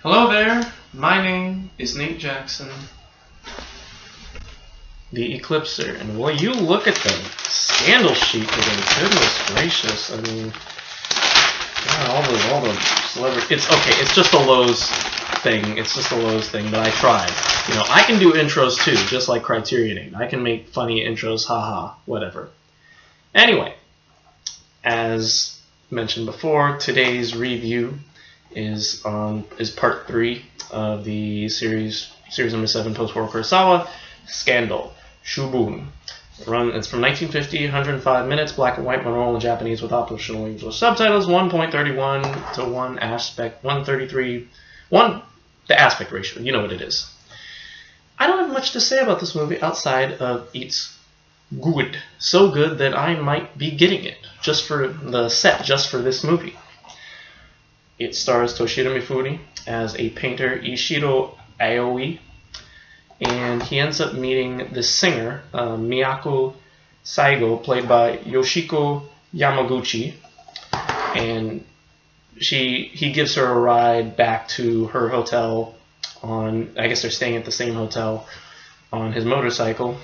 Hello there, my name is Nate Jackson, the Eclipser, and will you look at the scandal sheet today? Goodness gracious, I mean, God, all the celebrities. It's okay, it's just a Lowe's thing, but I tried. You know, I can do intros too, just like Criterion 8. I can make funny intros, haha, whatever. Anyway, as mentioned before, today's review is part 3 of the series number 7, Postwar Kurosawa, Scandal, Shubun. It's from 1950, 105 minutes, black and white, monorail in Japanese with optional English subtitles, 1.31 to 1 aspect, 133, the aspect ratio, you know what it is. I don't have much to say about this movie outside of it's good. So good that I might be getting it just for the set, just for this movie. It stars Toshiro Mifune as a painter, Ishiro Aoi, and he ends up meeting this singer, Miyako Saigo, played by Yoshiko Yamaguchi, and he gives her a ride back to her hotel on, I guess they're staying at the same hotel, on his motorcycle,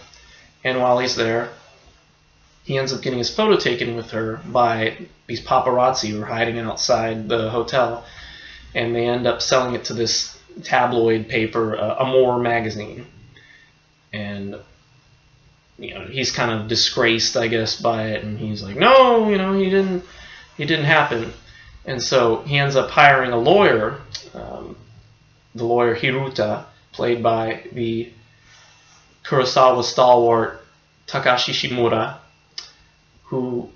and while he's there, he ends up getting his photo taken with her by these paparazzi who are hiding outside the hotel, and they end up selling it to this tabloid paper, Amour magazine. And you know, he's kind of disgraced, I guess, by it, and he's like, no, you know, he didn't happen. And so he ends up hiring a lawyer, the lawyer Hiruta, played by the Kurosawa stalwart Takashi Shimura, who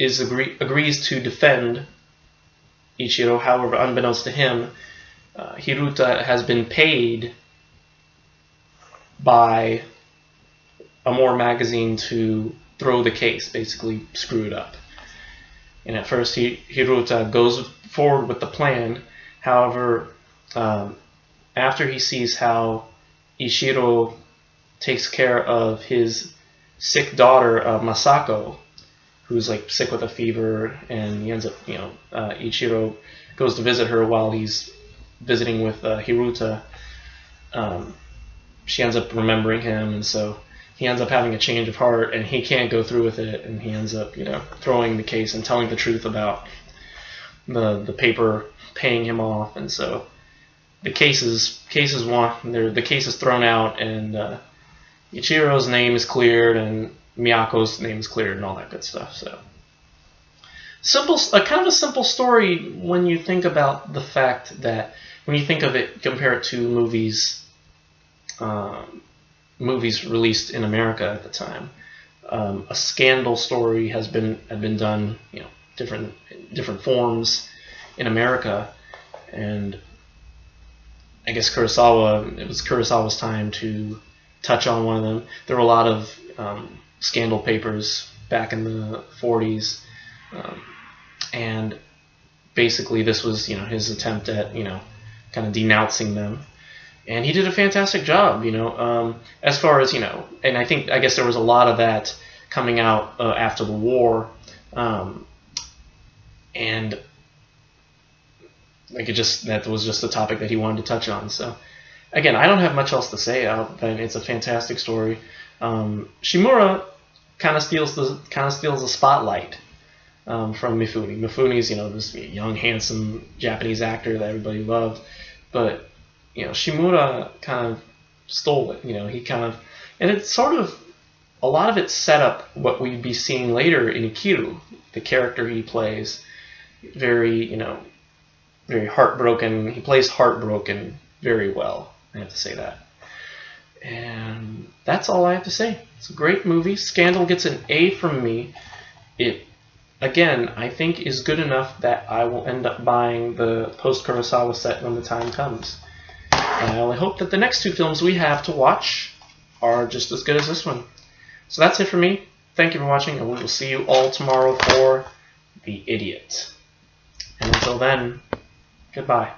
agrees to defend Ichiro. However, unbeknownst to him, Hiruta has been paid by Amour magazine to throw the case, basically screw it up. And at first, Hiruta goes forward with the plan. However, after he sees how Ichiro takes care of his sick daughter, Masako, who's like sick with a fever, and he ends up, you know, Ichiro goes to visit her while he's visiting with Hiruta. She ends up remembering him, and so he ends up having a change of heart, and he can't go through with it, and he ends up, you know, throwing the case and telling the truth about the paper paying him off, and so the case is thrown out, and Ichiro's name is cleared, and Miyako's name is cleared, and all that good stuff. So, kind of a simple story when you think about the fact that when you think of it, compare it to movies released in America at the time. A scandal story has been done, you know, different forms in America, and I guess it was Kurosawa's time to touch on one of them. There were a lot of scandal papers back in the 40s, and basically this was, you know, his attempt at, you know, kind of denouncing them, and he did a fantastic job, you know, as far as, you know, and I guess there was a lot of that coming out after the war, and like that was just the topic that he wanted to touch on. So again, I don't have much else to say out, but it's a fantastic story. Shimura kind of steals the spotlight from Mifune. Mifune's, you know, this young, handsome Japanese actor that everybody loved, but you know, Shimura kind of stole it. You know, and it's sort of, a lot of it set up what we'd be seeing later in Ikiru, the character he plays. Very, you know, very heartbroken. He plays heartbroken very well, I have to say that. And that's all I have to say. It's a great movie. Scandal gets an A from me. It, again, I think is good enough that I will end up buying the post-Kurosawa set when the time comes. And I only hope that the next 2 films we have to watch are just as good as this one. So that's it for me. Thank you for watching, and we will see you all tomorrow for The Idiot. And until then, goodbye.